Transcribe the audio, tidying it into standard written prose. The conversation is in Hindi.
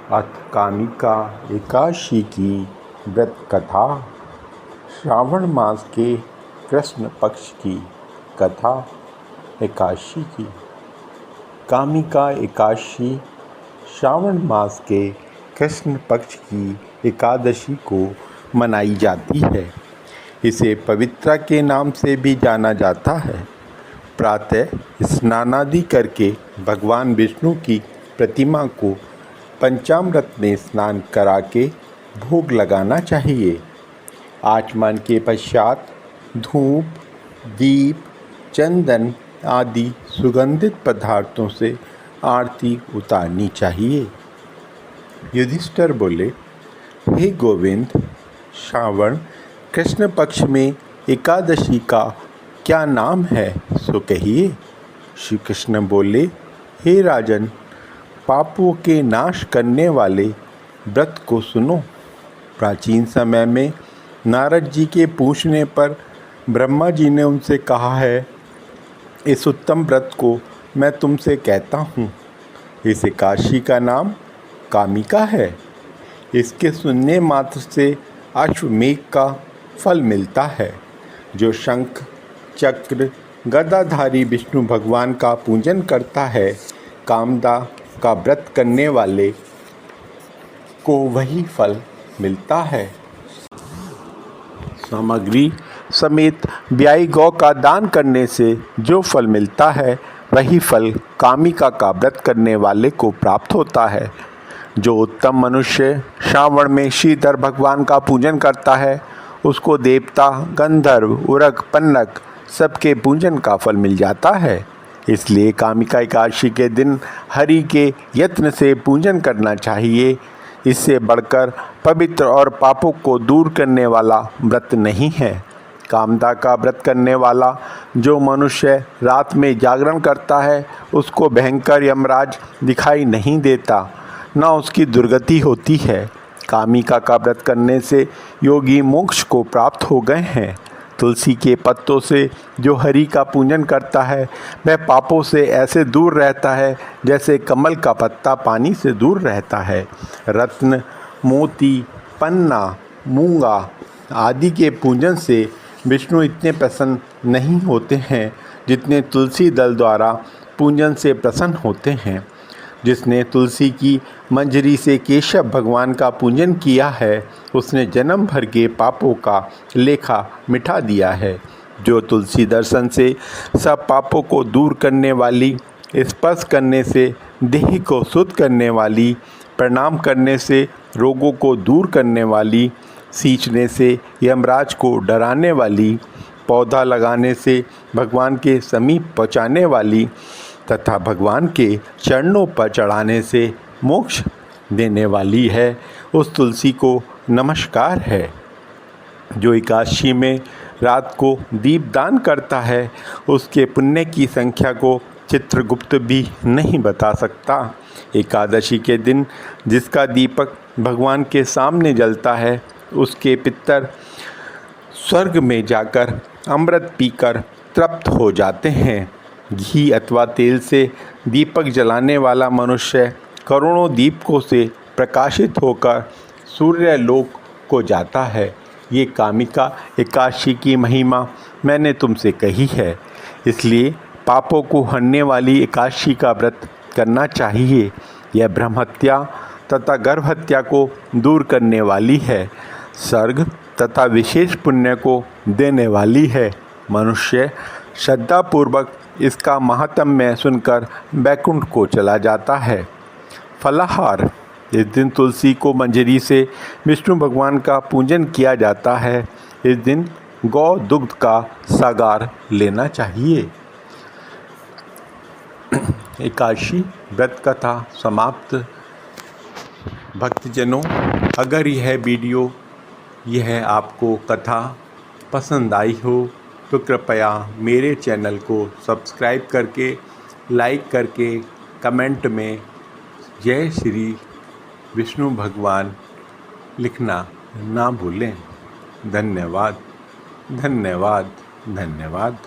अथ कामिका एकादशी की व्रत कथा। श्रावण मास के कृष्ण पक्ष की कथा एकादशी की। कामिका एकादशी श्रावण मास के कृष्ण पक्ष की एकादशी को मनाई जाती है। इसे पवित्रा के नाम से भी जाना जाता है। प्रातः स्नानादि करके भगवान विष्णु की प्रतिमा को पंचामृत में स्नान करा के भोग लगाना चाहिए। आचमन के पश्चात धूप, दीप, चंदन आदि सुगंधित पदार्थों से आरती उतारनी चाहिए। युधिष्ठिर बोले, हे गोविंद, श्रावण कृष्ण पक्ष में एकादशी का क्या नाम है, सो कहिए। श्री कृष्ण बोले, हे राजन, पापों के नाश करने वाले व्रत को सुनो। प्राचीन समय में नारद जी के पूछने पर ब्रह्मा जी ने उनसे कहा है, इस उत्तम व्रत को मैं तुमसे कहता हूँ। इस एकादशी का नाम कामिका है। इसके सुनने मात्र से अश्वमेघ का फल मिलता है। जो शंख, चक्र, गदाधारी विष्णु भगवान का पूजन करता है, कामदा का व्रत करने वाले को वही फल मिलता है। सामग्री समेत ब्याई गौ का दान करने से जो फल मिलता है, वही फल कामिका का व्रत करने वाले को प्राप्त होता है। जो उत्तम मनुष्य श्रावण में श्रीधर भगवान का पूजन करता है, उसको देवता, गंधर्व, उरग, पन्नग सबके पूजन का फल मिल जाता है। इसलिए कामिका एकादशी के दिन हरि के यत्न से पूजन करना चाहिए। इससे बढ़कर पवित्र और पापों को दूर करने वाला व्रत नहीं है। कामदा का व्रत करने वाला जो मनुष्य रात में जागरण करता है, उसको भयंकर यमराज दिखाई नहीं देता, न उसकी दुर्गति होती है। कामिका का व्रत करने से योगी मोक्ष को प्राप्त हो गए हैं। तुलसी के पत्तों से जो हरि का पूजन करता है, वह पापों से ऐसे दूर रहता है जैसे कमल का पत्ता पानी से दूर रहता है। रत्न, मोती, पन्ना, मूंगा आदि के पूजन से विष्णु इतने प्रसन्न नहीं होते हैं जितने तुलसी दल द्वारा पूजन से प्रसन्न होते हैं। जिसने तुलसी की मंजरी से केशव भगवान का पूजन किया है, उसने जन्म भर के पापों का लेखा मिटा दिया है। जो तुलसी दर्शन से सब पापों को दूर करने वाली, स्पर्श करने से देह को शुद्ध करने वाली, प्रणाम करने से रोगों को दूर करने वाली, सींचने से यमराज को डराने वाली, पौधा लगाने से भगवान के समीप पहुँचाने वाली तथा भगवान के चरणों पर चढ़ाने से मोक्ष देने वाली है, उस तुलसी को नमस्कार है। जो एकादशी में रात को दीपदान करता है, उसके पुण्य की संख्या को चित्रगुप्त भी नहीं बता सकता। एकादशी के दिन जिसका दीपक भगवान के सामने जलता है, उसके पितर स्वर्ग में जाकर अमृत पीकर तृप्त हो जाते हैं। घी अथवा तेल से दीपक जलाने वाला मनुष्य करोड़ों दीपकों से प्रकाशित होकर सूर्यलोक को जाता है। ये कामिका एकादशी की महिमा मैंने तुमसे कही है। इसलिए पापों को हरने वाली एकादशी का व्रत करना चाहिए। यह ब्रह्महत्या तथा गर्भहत्या को दूर करने वाली है। स्वर्ग तथा विशेष पुण्य को देने वाली है। मनुष्य श्रद्धापूर्वक इसका महात्म्य सुनकर वैकुंठ को चला जाता है। फलाहार, इस दिन तुलसी को मंजरी से विष्णु भगवान का पूजन किया जाता है। इस दिन गौ दुग्ध का सागार लेना चाहिए। एकादशी व्रत कथा समाप्त। भक्तजनों, अगर यह आपको कथा पसंद आई हो तो कृपया मेरे चैनल को सब्सक्राइब करके, लाइक करके, कमेंट में जय श्री विष्णु भगवान लिखना ना भूलें। धन्यवाद, धन्यवाद, धन्यवाद।